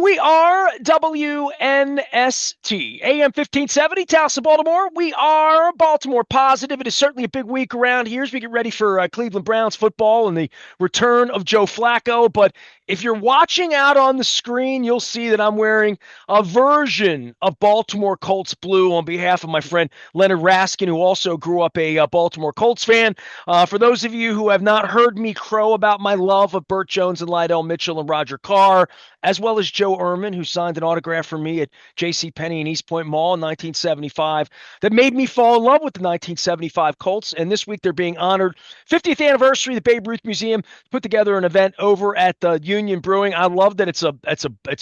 We are WNST, AM 1570, Towson, Baltimore. We are Baltimore positive. It is certainly a big week around here as we get ready for Cleveland Browns football and the return of Joe Flacco. But if you're watching out on the screen, you'll see that I'm wearing a version of Baltimore Colts blue on behalf of my friend Leonard Raskin, who also grew up a Baltimore Colts fan. For those of you who have not heard me crow about my love of Bert Jones and Lydell Mitchell and Roger Carr, as well as Joe Ehrman, who signed an autograph for me at JCPenney in East Point Mall in 1975, that made me fall in love with the 1975 Colts. And this week they're being honored. 50th anniversary, the Babe Ruth Museum put together an event over at the Union Brewing. I love that it's a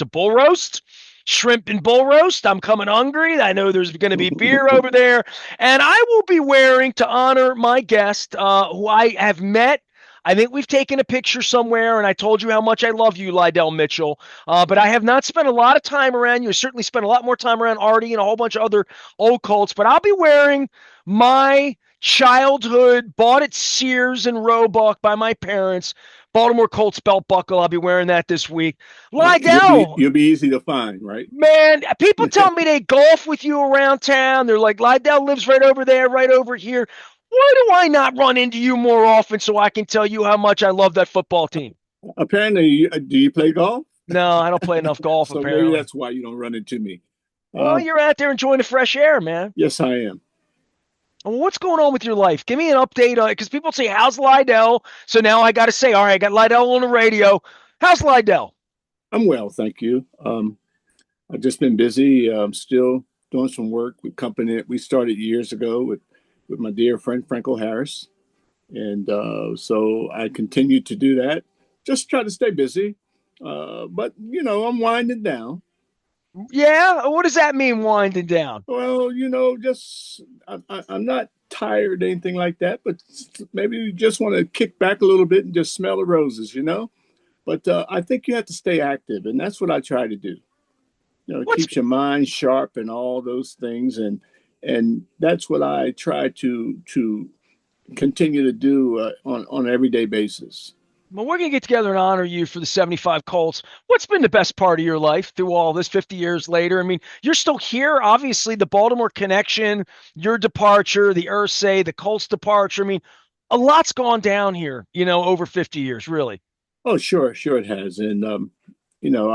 bull roast. Shrimp and bull roast. I'm coming hungry. I know there's going to be beer over there. And I will be wearing, to honor my guest, who I have met. I think we've taken a picture somewhere, and I told you how much I love you, Lydell Mitchell. But I have not spent a lot of time around you. I certainly spent a lot more time around Artie and a whole bunch of other old Colts. But I'll be wearing my childhood, bought at Sears and Roebuck by my parents, Baltimore Colts belt buckle. I'll be wearing that this week. Lydell. You'll be easy to find, right? Man, people tell me they golf with you around town. They're like, Lydell lives right over there, right over here. Why do I not run into you more often so I can tell you how much I love that football team? Apparently, do you play golf? No, I don't play enough golf, So apparently. maybe that's why you don't run into me. Well, you're out there enjoying the fresh air, man. Yes, I am. Well, what's going on with your life? Give me an update on it, because people say, how's Lydell? So now I got to say, all right, I got Lydell on the radio. How's Lydell? I'm well, thank you. I've just been busy. Still doing some work with company that we started years ago with my dear friend Franco Harris. And so I continue to do that. Just try to stay busy. But, I'm winding down. Yeah? What does that mean, winding down? Well, I'm not tired or anything like that, but maybe you just want to kick back a little bit and just smell the roses, But I think you have to stay active, and that's what I try to do. It keeps your mind sharp and all those things, and that's what I try to continue to do on an everyday basis. Well, we're going to get together and honor you for the 75 Colts. What's been the best part of your life through all this 50 years later? I mean, you're still here. Obviously, the Baltimore connection, your departure, the Irsay, the Colts departure. I mean, a lot's gone down here, over 50 years, really. Oh, sure it has. And, I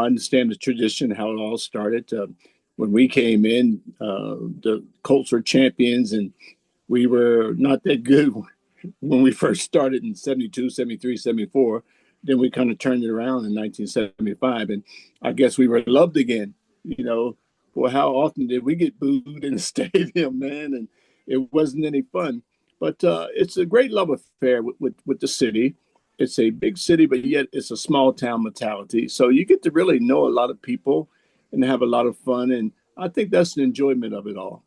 understand the tradition, how it all started. When we came in, the Colts were champions, and we were not that good when we first started in 72, 73, 74. Then we kind of turned it around in 1975. And I guess we were loved again. Well, how often did we get booed in the stadium, man? And it wasn't any fun. But it's a great love affair with the city. It's a big city, but yet it's a small town mentality. So you get to really know a lot of people and have a lot of fun. And I think that's the enjoyment of it all.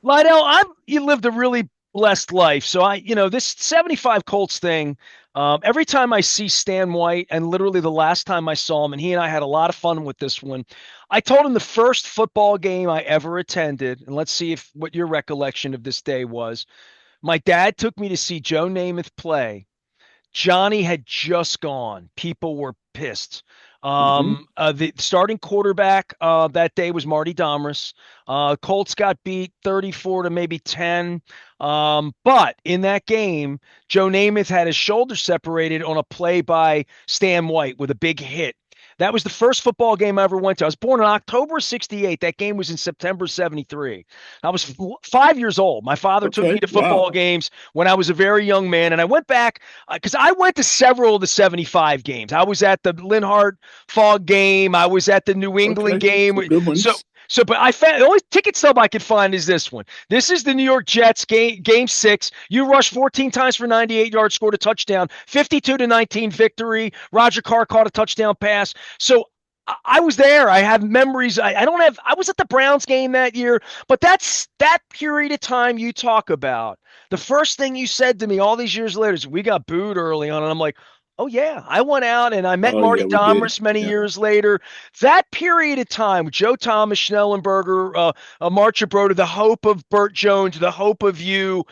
Lydell, you lived a really blessed life. So this 75 Colts thing, every time I see Stan White, and literally the last time I saw him, and he and I had a lot of fun with this one, I told him the first football game I ever attended, and let's see what your recollection of this day was. My dad took me to see Joe Namath play. Johnny had just gone. People were pissed. The starting quarterback that day was Marty Domris. Colts got beat 34 to maybe 10. But in that game, Joe Namath had his shoulder separated on a play by Stan White with a big hit. That was the first football game I ever went to. I was born in October 68. That game was in September 73. I was 5 years old. My father took me to football games when I was a very young man. And I went back because I went to several of the 75 games. I was at the Linhart Fogg game. I was at the New England game. Good ones. But I found the only ticket stub I could find is this one. This is the New York Jets game 6. You rushed 14 times for 98 yards, scored a touchdown, 52-19 victory. Roger Carr caught a touchdown pass. So I was there. I have memories. I was at the Browns game that year, but that's that period of time you talk about. The first thing you said to me all these years later is we got booed early on. And I'm like, oh, yeah, I went out and I met Marty Domris many years later. That period of time, Joe Thomas, Schnellenberger, Marcia Broder, the hope of Bert Jones, the hope of you,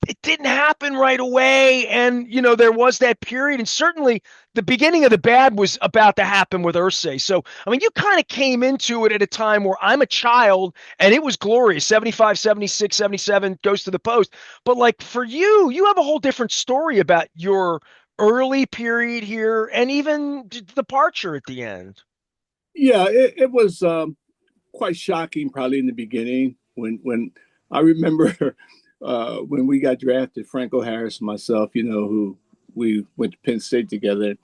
it didn't happen right away. And, there was that period. And certainly the beginning of the bad was about to happen with Ursay. So, I mean, you kind of came into it at a time where I'm a child and it was glorious. 75, 76, 77 goes to the post. But like for you, you have a whole different story about your early period here and even the departure at the end. Yeah, it was quite shocking, probably in the beginning when I remember when we got drafted, Franco Harris and myself, who we went to Penn State together,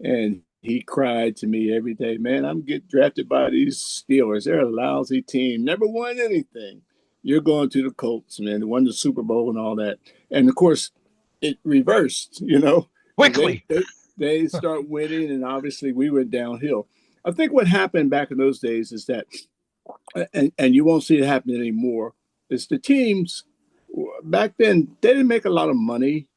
and he cried to me every day, man, I'm getting drafted by these Steelers. They're a lousy team, never won anything. You're going to the Colts, man. They won the Super Bowl and all that. And of course, it reversed, and Quickly. they start winning, and obviously we went downhill. I think what happened back in those days is that, and you won't see it happen anymore, is the teams back then they didn't make a lot of money.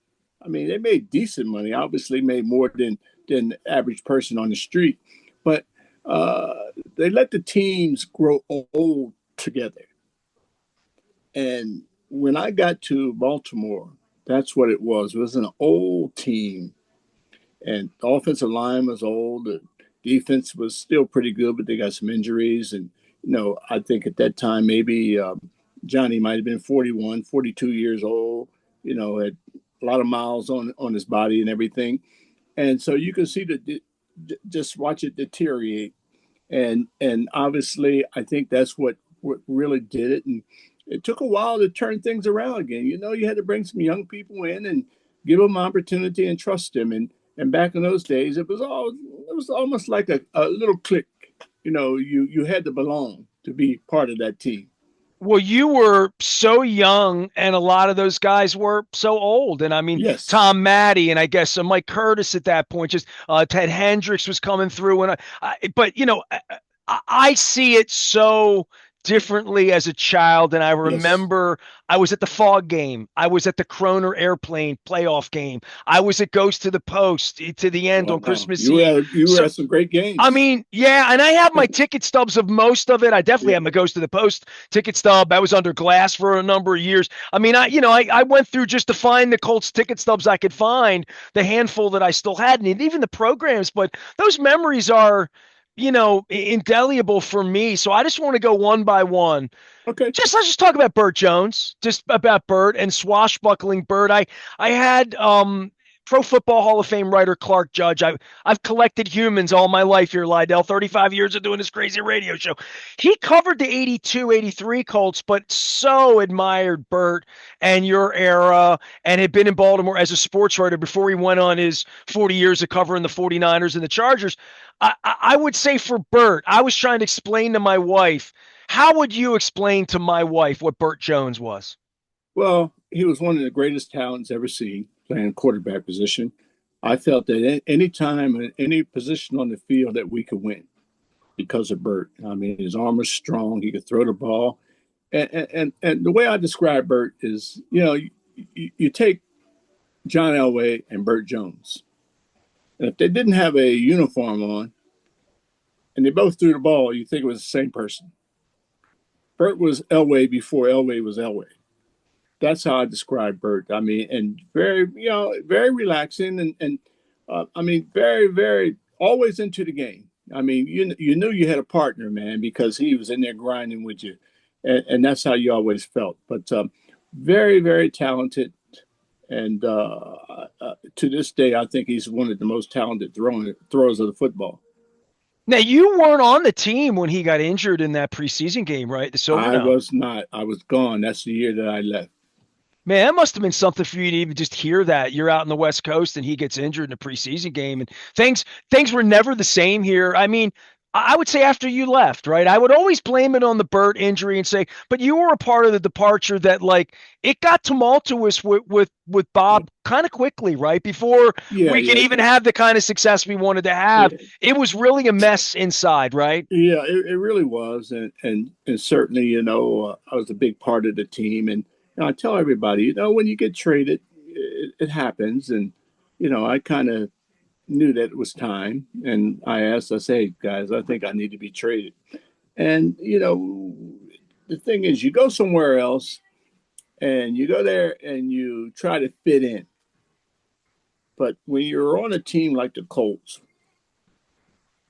I mean, they made decent money. Obviously, made more than the average person on the street, but uh, they let the teams grow old together. And when I got to Baltimore, that's what it was. It was an old team, and the offensive line was old. The defense was still pretty good, but they got some injuries. And, I think at that time, maybe Johnny might have been 41, 42 years old, had a lot of miles on his body and everything. And so you can see just watch it deteriorate. And obviously, I think that's what really did it. And it took a while to turn things around again. You had to bring some young people in and give them opportunity and trust them. And back in those days, it was almost like a little clique. You had to belong to be part of that team. Well, you were so young, and a lot of those guys were so old. And I mean, Yes. Tom Maddie, and I guess Mike Curtis at that point, just Ted Hendricks was coming through. And but I see it so differently as a child. And I Yes. remember I was at the Fog game, I was at the Kroner Airplane playoff game, I was at Ghost to the Post to the end on Wow. Christmas You were Eve. at, you were So at some great I games. mean, yeah, and I have my ticket stubs of most of it. I definitely Yeah. have my Ghost to the Post ticket stub. I was under glass for a number of years. I mean, I went through just to find the Colts ticket stubs I could find, the handful that I still had, and even the programs. But those memories are, indelible for me. So I just want to go one by one. Okay. Let's just talk about Bert Jones, just about Bert and swashbuckling Bert. I had Pro Football Hall of Fame writer Clark Judge. I've collected humans all my life here, Lydell. 35 years of doing this crazy radio show. He covered the 82, 83 Colts, but so admired Bert and your era, and had been in Baltimore as a sports writer before he went on his 40 years of covering the 49ers and the Chargers. I would say for Bert, I was trying to explain to my wife, how would you explain to my wife what Bert Jones was? Well, he was one of the greatest talents ever seen playing quarterback position. I felt that any time, any position on the field that we could win because of Bert. I mean, his arm was strong. He could throw the ball. And the way I describe Bert is, you take John Elway and Bert Jones. And if they didn't have a uniform on and they both threw the ball, you think it was the same person. Bert was Elway before Elway was Elway. That's how I describe Bert. I mean, and very, very relaxing and I mean, very, very always into the game. I mean, you knew you had a partner, man, because he was in there grinding with you, and that's how you always felt. But very, very talented, and to this day, I think he's one of the most talented throwers of the football. Now, you weren't on the team when he got injured in that preseason game, right? The Silver I No. was not. I was gone. That's the year that I left. Man, that must have been something for you to even just hear that. You're out in the West Coast and he gets injured in a preseason game, and things were never the same here. I mean, I would say after you left, right? I would always blame it on the Burt injury and say, but you were a part of the departure that like it got tumultuous with Bob kind of quickly, right? Before Yeah, we could yeah, even have the kind of success we wanted to have. yeah. It was really a mess inside, right? Yeah, it really was, and certainly, I was a big part of the team, and I tell everybody, when you get traded, it happens, and I kind of knew that it was time, and I said, hey guys, I think I need to be traded, and the thing is, you go somewhere else, and you go there and you try to fit in, But when you're on a team like the Colts,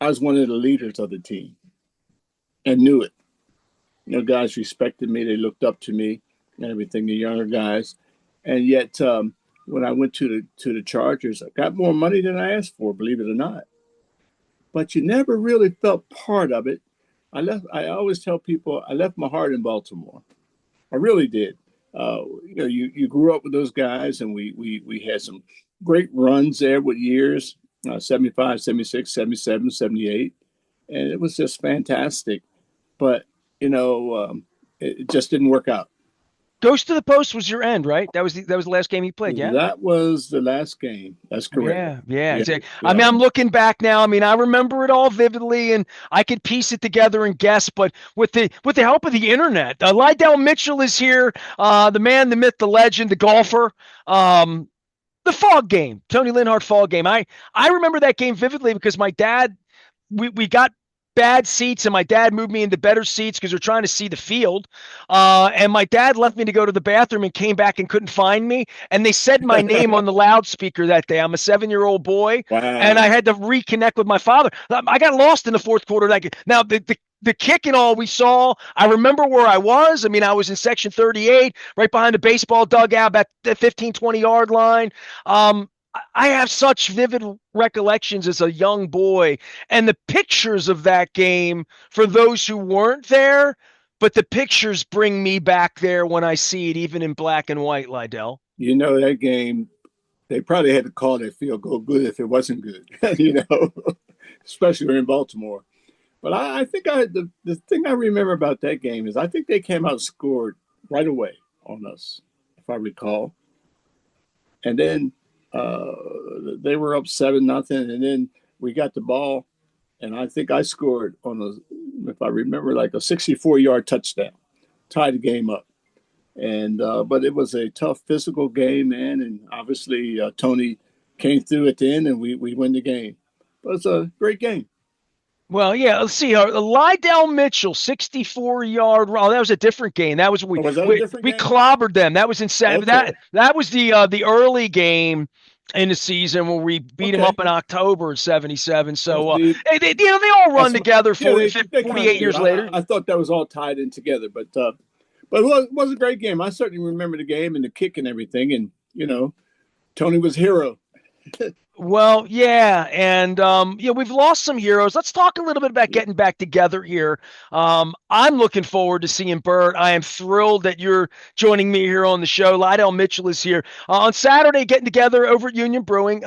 I was one of the leaders of the team and knew it. Guys respected me. They looked up to me and everything, the younger guys. And yet, when I went to the Chargers, I got more money than I asked for, believe it or not. But you never really felt part of it. I always tell people I left my heart in Baltimore. I really did. You grew up with those guys, and we had some great runs there with years, 75, 76, 77, 78. And it was just fantastic. But, it just didn't work out. Ghost to the Post was your end, right? That was the last game you played, yeah? That was the last game. That's correct. Yeah, Yeah, exactly. I yeah. mean, I'm looking back now. I mean, I remember it all vividly, and I could piece it together and guess. But with the help of the internet, Lydell Mitchell is here. The man, the myth, the legend, the golfer. The fog game, Tony Linhart fog game. I remember that game vividly because my dad, we got bad seats, and my dad moved me into better seats because they're trying to see the field. And my dad left me to go to the bathroom and came back and couldn't find me. And they said my name on the loudspeaker that day. I'm a 7-year-old boy, and I Wow. had to reconnect with my father. I got lost in the fourth quarter of that game. Now the kick and all we saw, I remember where I was. I mean, I was in section 38, right behind the baseball dugout at the 15, 20-yard line. I have such vivid recollections as a young boy, and the pictures of that game for those who weren't there, but the pictures bring me back there when I see it, even in black and white, Lydell. That game, they probably had to call that field goal good if it wasn't good, especially in Baltimore. But I think the thing I remember about that game is I think they came out and scored right away on us, if I recall. And then uh, they were up 7-0, and then we got the ball, and I think I scored if I remember, like a 64-yard touchdown, tied the game up. And but it was a tough physical game, man, and obviously Tony came through at the end, and we win the game. But it's a great game. Well, yeah, let's see. Lydell Mitchell, 64-yard run. Oh, that was a different game. That was Oh, was that a different we game? clobbered them. That was in Okay, that was the early game in the season where we beat them okay. up in October of '77. Well, So see, they all run that's together yeah, they kind of 48 do. years later. I thought that was all tied in together, but it was a great game. I certainly remember the game and the kick and everything, and Tony was hero. Well, yeah, and we've lost some heroes. Let's talk a little bit about getting back together here. I'm looking forward to seeing Bert. I am thrilled that you're joining me here on the show. Lydell Mitchell is here on Saturday, getting together over at Union Brewing.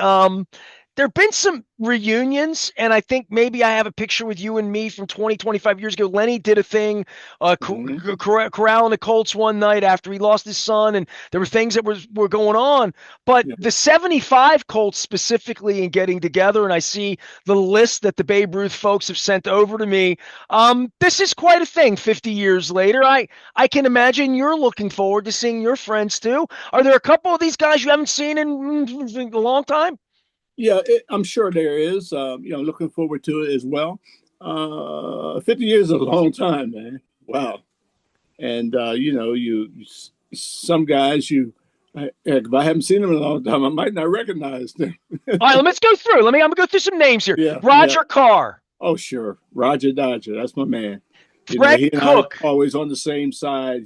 There have been some reunions, and I think maybe I have a picture with you and me from 20, 25 years ago. Lenny did a thing, Mm-hmm. corralling the Colts one night after he lost his son, and there were things that were going on. But Yeah. the 75 Colts specifically in getting together, and I see the list that the Babe Ruth folks have sent over to me. This is quite a thing 50 years later. I can imagine you're looking forward to seeing your friends too. Are there a couple of these guys you haven't seen in a long time? Yeah, I'm sure there is. Looking forward to it as well. 50 years is a long time, man. Wow. And some guys if I haven't seen them in a long time, I might not recognize them. All right, let's go through. I'm gonna go through some names here. Yeah, yeah. Roger Carr, Oh, sure. Roger Dodger, that's my man. Fred He and I are Cook. always on the same side.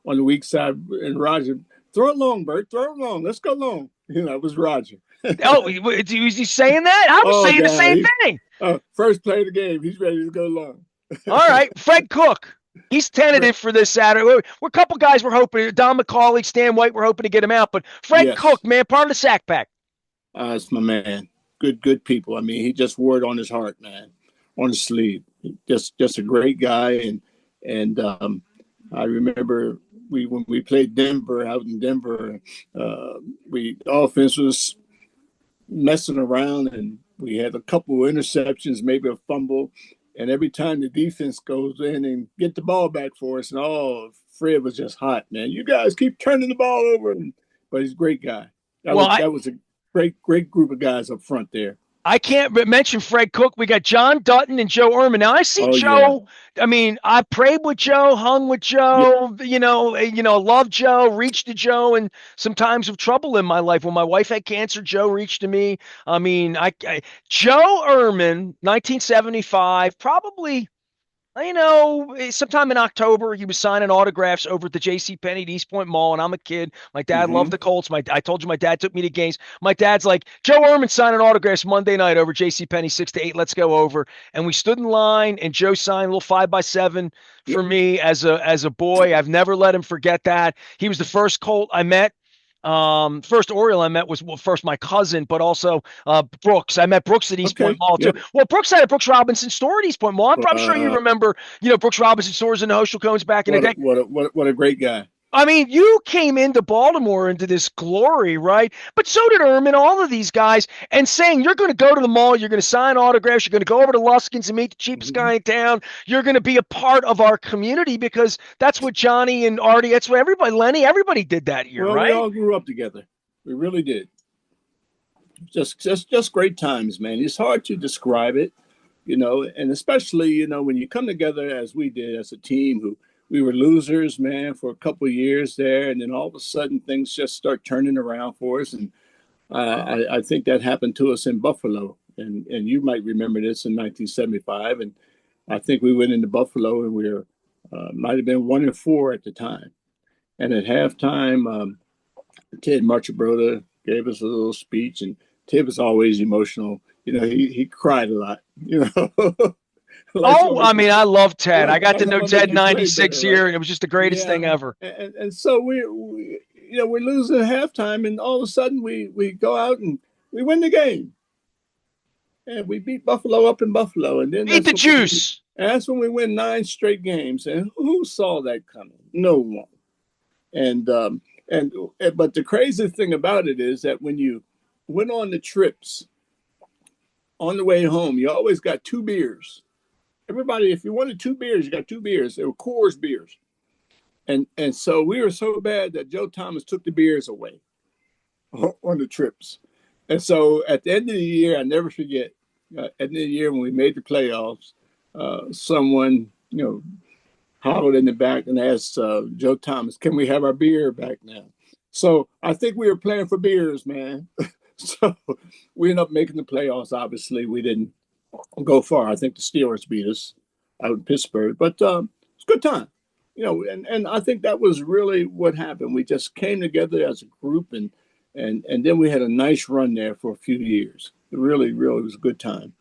On the weak side, and Roger, throw it long, Bert. Throw it long. Let's go long. It was Roger. Oh, was he saying that? I was Oh saying the God, same thing. first play of the game, he's ready to go long. All right, Fred Cook. He's tentative for this Saturday. We're a couple guys we're hoping. Don McCauley, Stan White, we're hoping to get him out. But Fred Yes, Cook, man, part of the sack pack. it's my man. Good people. I mean, he just wore it on his heart, man, on his sleeve. Just a great guy, and I remember when we played Denver out in Denver, the offense was messing around, and we had a couple of interceptions, maybe a fumble, and every time the defense goes in and get the ball back for us, and Fred was just hot, man. You guys keep turning the ball over, but he's a great guy. That Well, was that was a great group of guys up front there. I can't mention Fred Cook. We got John Dutton and Joe Ehrman. Now I see Oh yeah, Joe. I mean, I prayed with Joe, hung with yeah. Joe. Loved Joe, reached to Joe, and some times of trouble in my life. When my wife had cancer, Joe reached to me. I mean, Joe Ehrman, 1975, probably. Sometime in October, he was signing autographs over at the J.C. Penney at East Point Mall, and I'm a kid. My dad loved Hmm. the Colts. I told you my dad took me to games. My dad's like, Joe Ehrman signing autographs Monday night over J.C. Penney, 6 to 8. Let's go over. And we stood in line, and Joe signed a little 5x7 for Yep. me as a boy. I've never let him forget that. He was the first Colt I met. First Oriole I met was, well, first my cousin, but also Brooks. I met Brooks at East Point Okay. Mall too. Yep. Well, Brooks had a Brooks Robinson store at East Point Mall. I'm sure you Uh, remember, Brooks Robinson stores in the Hoschel Cones back in the day. what a great guy. I mean, you came into Baltimore into this glory, right? But so did Ehrman, all of these guys, and saying you're going to go to the mall, you're going to sign autographs, you're going to go over to Luskin's and meet the cheapest Hmm. guy in town. You're going to be a part of our community because that's what Johnny and Artie, that's what everybody, Lenny, everybody did that here, Well, we right? all grew up together. We really did. Just great times, man. It's hard to describe it, and especially when you come together as we did as a team who we were losers, man, for a couple of years there, and then all of a sudden things just start turning around for us. And I think that happened to us in Buffalo, and you might remember this in 1975. And I think we went into Buffalo and we were might have been 1-4 at the time. And at halftime, Ted Marchibroda gave us a little speech, and Ted was always emotional. He cried a lot. Life's Oh, gonna I make you mean, I love Ted. I got to life's know gonna Ted make in you play '96 better, right? here, and it was just the greatest thing Yeah, ever. and so we're losing at halftime, and all of a sudden we go out and we win the game, and we beat Buffalo up in Buffalo, and then Beat the juice. that's when we win 9 straight games. And who saw that coming? No one. And and but the crazy thing about it is that when you went on the trips on the way home, you always got 2 beers. Everybody, if you wanted 2 beers, you got 2 beers. They were Coors beers. And so we were so bad that Joe Thomas took the beers away on the trips. And so at the end of the year, I never forget, at the end of the year when we made the playoffs, someone, hollered in the back and asked Joe Thomas, "Can we have our beer back now?" So I think we were playing for beers, man. So we ended up making the playoffs. Obviously, we didn't go far. I think the Steelers beat us out in Pittsburgh, but it's a good time, and I think that was really what happened. We just came together as a group, and then we had a nice run there for a few years. It really, really was a good time.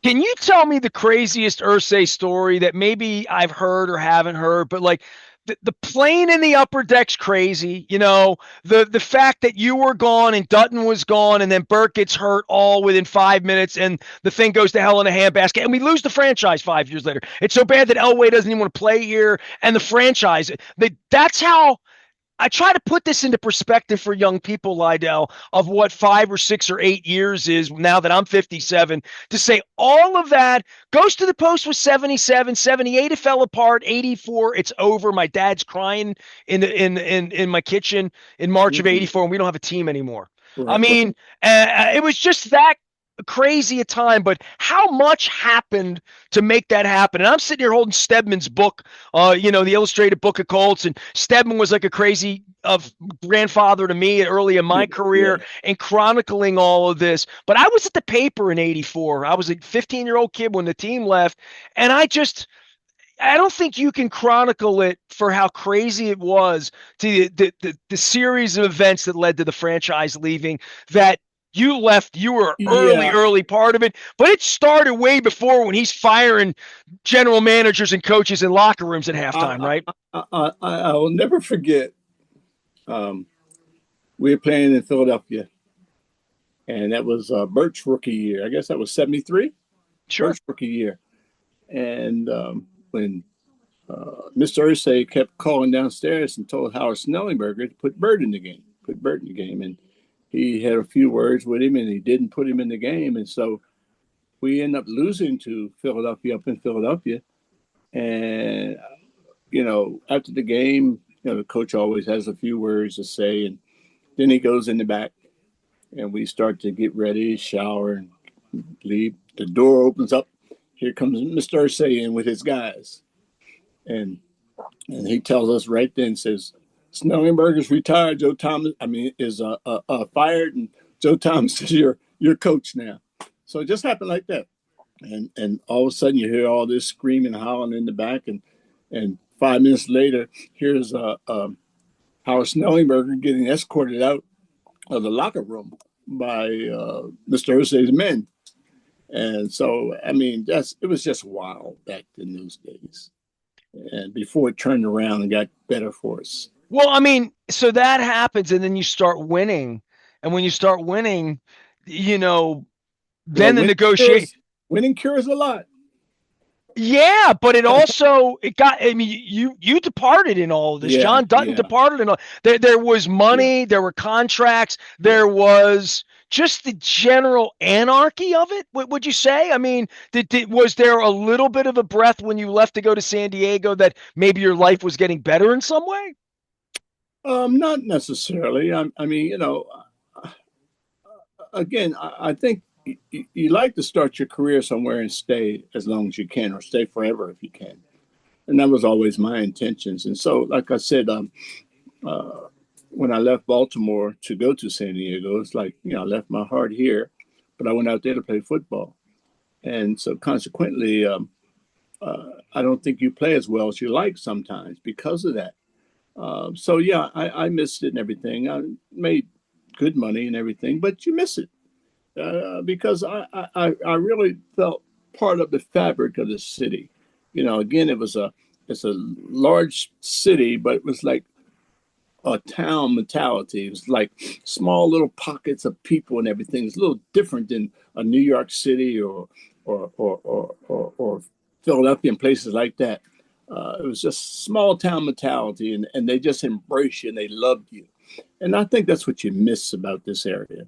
Can you tell me the craziest Ursay story that maybe I've heard or haven't heard, but like the plane in the upper deck's crazy, the fact that you were gone and Dutton was gone and then Bert gets hurt all within 5 minutes and the thing goes to hell in a handbasket and we lose the franchise 5 years later. It's so bad that Elway doesn't even want to play here and the franchise. That's how I try to put this into perspective for young people, Lydell, of what 5 or 6 or 8 years is now that I'm 57, to say all of that goes to the post with 77, 78, it fell apart, 84, it's over. My dad's crying in my kitchen in March of Mm-hmm. 84, and we don't have a team anymore. I Right, right. mean, it was just that crazy a time, but how much happened to make that happen? And I'm sitting here holding Stedman's book, the illustrated book of Colts, and Stedman was like a crazy grandfather to me early in Yeah, my career yeah. and chronicling all of this. But I was at the paper in '84. I was a 15-year-old kid when the team left, and I don't think you can chronicle it for how crazy it was to the series of events that led to the franchise leaving that you left. You were Yeah, early part of it, but it started way before when he's firing general managers and coaches in locker rooms at halftime, I, right? I will never forget. Um, we were playing in Philadelphia, and that was Bert's rookie year. I guess that was '73. Sure. Bert's rookie year, and when Mr. Ursay kept calling downstairs and told Howard Snellenberger to put Bert in the game, and he had a few words with him, and he didn't put him in the game, and so we ended up losing to Philadelphia up in Philadelphia, and after the game, the coach always has a few words to say, and then he goes in the back, and we start to get ready, shower, and leave. The door opens up. Here comes Mr. Irsay in with his guys, and he tells us right then, says, Snellenberger's retired. Joe Thomas, is fired, and Joe Thomas is your coach now. So it just happened like that, and all of a sudden you hear all this screaming, howling in the back, and 5 minutes later, here's Howard Snellenberger getting escorted out of the locker room by Mr. Irsay's men. And so, it was just wild back in those days. And before it turned around and got better for us. Well, so that happens, and then you start winning. And when you start winning, then the negotiation. Winning cures a lot. Yeah, but it you departed in all of this. Yeah, John Dutton departed in all. There was money, there were contracts, there was just the general anarchy of it. Would you say? Was there a little bit of a breath when you left to go to San Diego that maybe your life was getting better in some way? Not necessarily. Again, I think you like to start your career somewhere and stay as long as you can, or stay forever if you can. And that was always my intentions. And so, like I said, when I left Baltimore to go to San Diego, it's like, I left my heart here, but I went out there to play football. And so consequently, I don't think you play as well as you like sometimes because of that. So, yeah, I missed it and everything. I made good money and everything, but you miss it. Because I really felt part of the fabric of the city. Again, it's a large city, but it was like a town mentality. It was like small little pockets of people and everything. It's a little different than a New York City or Philadelphia and places like that. It was just small town mentality, and they just embraced you and they loved you. And I think that's what you miss about this area.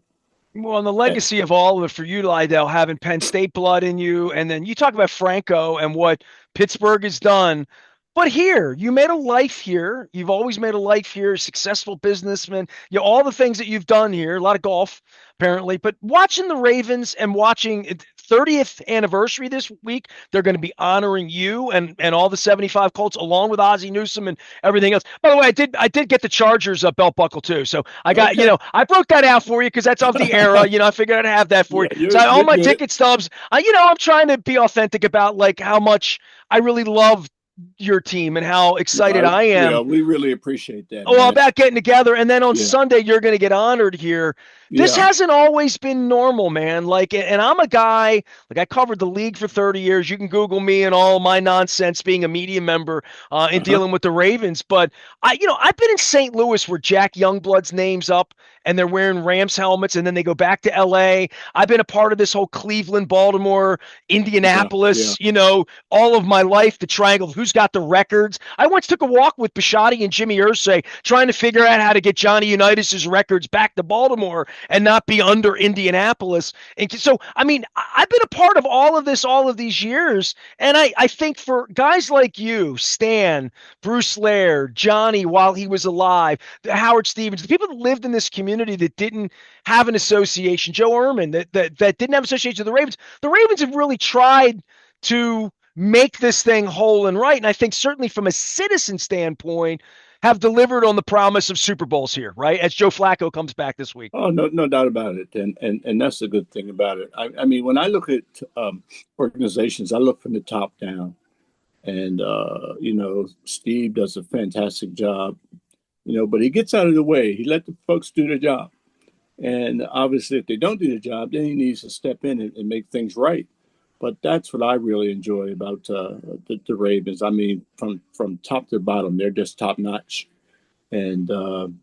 Well, and the legacy of all of it for you, Lydell, having Penn State blood in you, and then you talk about Franco and what Pittsburgh has done. But here, you made a life here. You've always made a life here, successful businessman. All the things that you've done here, a lot of golf, apparently. But watching the Ravens and watching 30th anniversary this week, they're going to be honoring you and all the 75 Colts, along with Ozzie Newsome and everything else. By the way, I did get the Chargers belt buckle too. So I got, I broke that out for you because that's of the era. I figured I'd have that for you. So all my ticket stubs, I'm trying to be authentic about like how much I really love your team and how excited I am. Yeah, we really appreciate that. Well, about getting together, and then on Sunday you're going to get honored here. This hasn't always been normal, man. Like, and I'm a guy, like I covered the league for 30 years. You can Google me and all my nonsense being a media member and dealing with the Ravens. But I've been in St. Louis where Jack Youngblood's name's up and they're wearing Rams helmets and then they go back to LA. I've been a part of this whole Cleveland, Baltimore, Indianapolis, all of my life, the triangle, who's got the records. I once took a walk with Bisciotti and Jimmy Irsay trying to figure out how to get Johnny Unitas's records back to Baltimore and not be under Indianapolis. And so, I've been a part of all of this, all of these years. And I think for guys like you, Stan, Bruce Laird, Johnny, while he was alive, Howard Stevens, the people that lived in this community that didn't have an association, Joe Ehrman, that didn't have association with the Ravens have really tried to make this thing whole and right. And I think certainly from a citizen standpoint, have delivered on the promise of Super Bowls here, right? As Joe Flacco comes back this week. Oh, no doubt about it. And that's the good thing about it. When I look at organizations, I look from the top down. And, Steve does a fantastic job, but he gets out of the way. He let the folks do their job. And obviously, if they don't do the job, then he needs to step in and make things right. But that's what I really enjoy about the Ravens. From top to bottom, they're just top notch. And,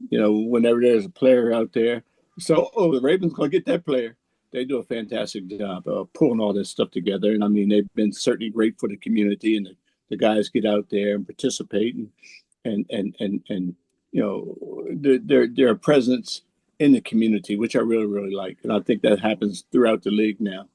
whenever there's a player out there, so, the Ravens going to get that player. They do a fantastic job pulling all this stuff together. And, they've been certainly great for the community. And the guys get out there and participate. And their presence in the community, which I really, really like. And I think that happens throughout the league now.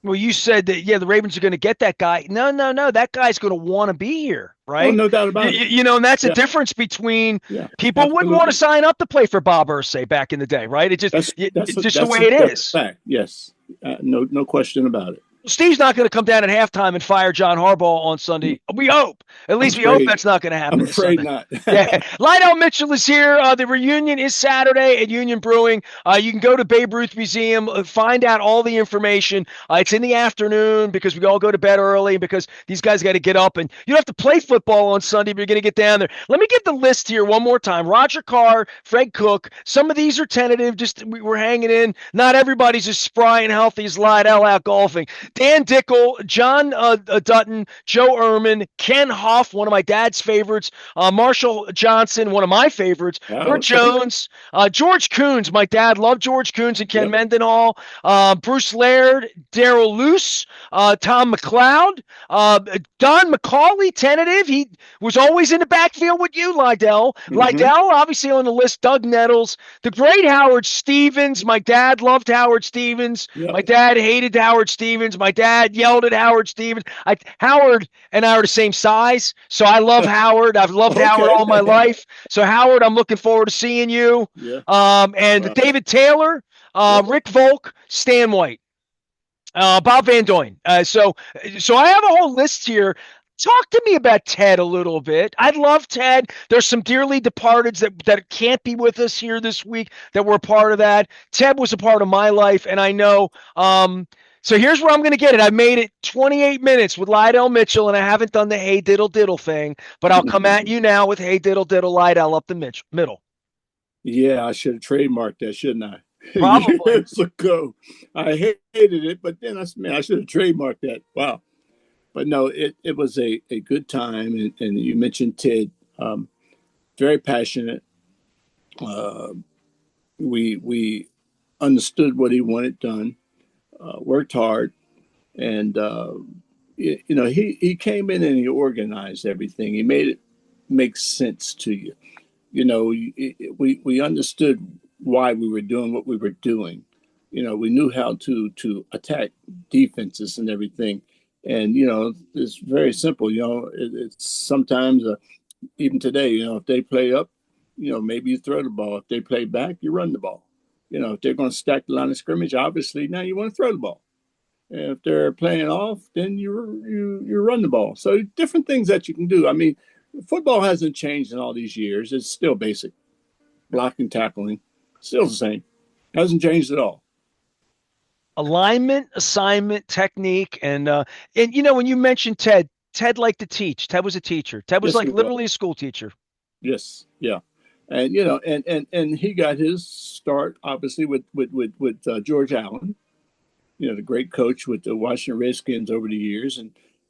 Well, you said that, the Ravens are going to get that guy. No. That guy's going to want to be here, right? Oh, no doubt about it. And that's a difference between people absolutely. Wouldn't want to sign up to play for Bob Irsay back in the day, right? It's just the way it is. Fact. Yes. No question about it. Steve's not going to come down at halftime and fire John Harbaugh on Sunday. We hope. At I'm least we hope afraid. that's not going to I'm happen this afraid Sunday. not. Yeah. Lydell Mitchell is here. The reunion is Saturday at Union Brewing. You can go to Babe Ruth Museum, find out all the information. It's in the afternoon because we all go to bed early because these guys got to get up. And you don't have to play football on Sunday, but you're going to get down there. Let me get the list here one more time. Roger Carr, Fred Cook. Some of these are tentative. Just we're hanging in. Not everybody's as spry and healthy as Lydell out golfing. Dan Dickel, John Dutton, Joe Ehrman, Ken Huff, one of my dad's favorites, Marshall Johnson, one of my favorites, Oh, Bert okay. Jones, George Coons. My dad loved George Coons and Ken Yep. Mendenhall, Bruce Laird, Darrell Luce, Tom McLeod, Don McCauley, tentative. He was always in the backfield with you, Lydell. Lydell, obviously on the list, Doug Nettles, the great Howard Stevens. My dad loved Howard Stevens. Yep. My dad hated Howard Stevens. My dad yelled at Howard Stevens. Howard and I are the same size, so I love Howard. I've loved Howard all my Okay. life. So Howard, I'm looking forward to seeing you. Yeah. And Wow. David Taylor, Yep. Rick Volk, Stan White, Bob Van Doyne. So I have a whole list here. Talk to me about Ted a little bit. I love Ted. There's some dearly departeds that can't be with us here this week that were a part of that. Ted was a part of my life, and I know. So here's where I'm going to get it. I made it 28 minutes with Lydell Mitchell, and I haven't done the hey diddle diddle thing, but I'll come at you now with hey diddle diddle Lydell up the middle. Yeah, I should have trademarked that, shouldn't I? Probably. Years ago. I hated it, but then I should have trademarked that. Wow. But no, it was a good time. And you mentioned Ted, very passionate. Uh, we understood what he wanted done, worked hard. And, he came in and he organized everything. He made it make sense to you. We understood why we were doing what we were doing. We knew how to attack defenses and everything. And it's very simple. It's sometimes even today. If they play up, maybe you throw the ball. If they play back, you run the ball. If they're going to stack the line of scrimmage, obviously now you want to throw the ball. And if they're playing off, then you run the ball. So different things that you can do. I mean, football hasn't changed in all these years. It's still basic. Blocking, tackling, still the same. Hasn't changed at all. Alignment, assignment, technique, and when you mentioned Ted liked to teach. Ted was a teacher. Ted was Yes, like literally a school teacher. Yes, yeah, and and he got his start obviously with George Allen, the great coach with the Washington Redskins over the years,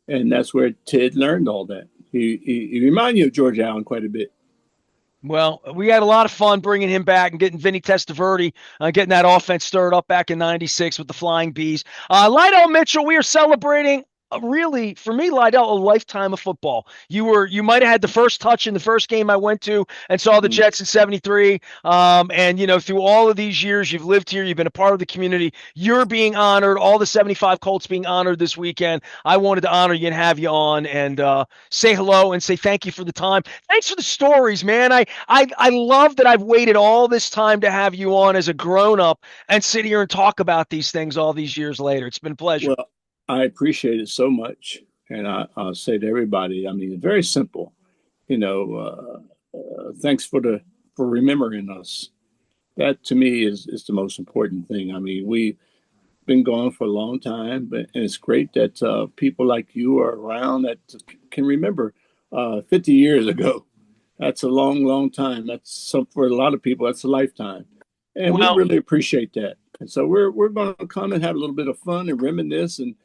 and that's where Ted learned all that. He reminded you of George Allen quite a bit. Well, we had a lot of fun bringing him back and getting Vinny Testaverde, getting that offense stirred up back in '96 with the Flying Bees. Lydell Mitchell, we are celebrating. Really, for me, Lydell, a lifetime of football. You might have had the first touch in the first game I went to and saw the Jets in '73. And through all of these years, you've lived here, you've been a part of the community. You're being honored. All the 75 Colts being honored this weekend. I wanted to honor you and have you on and say hello and say thank you for the time. Thanks for the stories, man. I love that I've waited all this time to have you on as a grown up and sit here and talk about these things all these years later. It's been a pleasure. Well, I appreciate it so much, and I'll say to everybody, I mean, very simple. Thanks for remembering us. That to me is the most important thing. I mean, we've been gone for a long time, and it's great that people like you are around that can remember 50 years ago. That's a long, long time. For a lot of people, that's a lifetime, and we really appreciate that. And so we're going to come and have a little bit of fun and reminisce and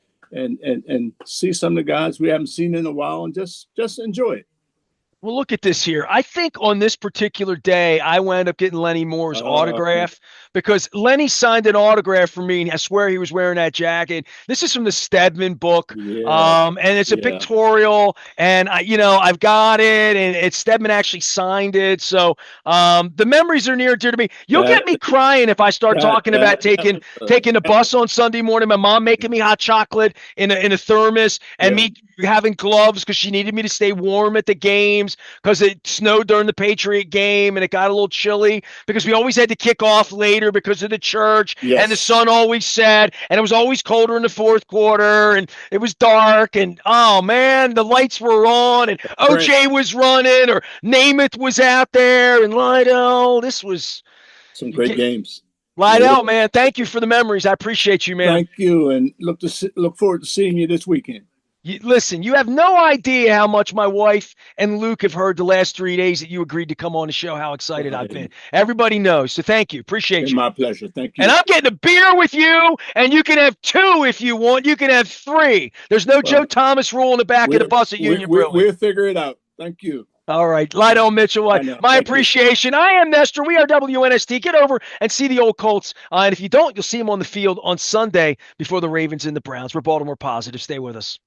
see some of the guys we haven't seen in a while and just enjoy it. Well, look at this here. I think on this particular day, I wound up getting Lenny Moore's autograph because Lenny signed an autograph for me, and I swear he was wearing that jacket. This is from the Stedman book, and it's a pictorial, and I've got it, and it's Stedman actually signed it. So the memories are near and dear to me. You'll get me crying if I start talking about taking the bus on Sunday morning. My mom making me hot chocolate in a thermos, and me having gloves because she needed me to stay warm at the games because it snowed during the Patriot game and it got a little chilly because we always had to kick off later later because of the church, and the Yes. sun always set, and it was always colder in the fourth quarter, and it was dark, and oh man, the lights were on, and Right. OJ was running, or Namath was out there, and Lydell. This was Some great games. They were. Lydell, man. Thank you for the memories. I appreciate you, man. Thank you, and look forward to seeing you this weekend. Listen, you have no idea how much my wife and Luke have heard the last 3 days that you agreed to come on the show, how excited I've been. Everybody knows. So thank you. Appreciate Been you. my pleasure. Thank And you. I'm getting a beer with you, and you can have 2 if you want. You can have 3. There's no Joe Well, Thomas rule in the back of the bus at Union Brewing. we'll figure it out. Thank you. All right. Lydell Mitchell, I know. my Thank you. appreciation. I am Nestor. We are WNST. Get over and see the old Colts. And if you don't, you'll see them on the field on Sunday before the Ravens and the Browns. We're Baltimore positive. Stay with us.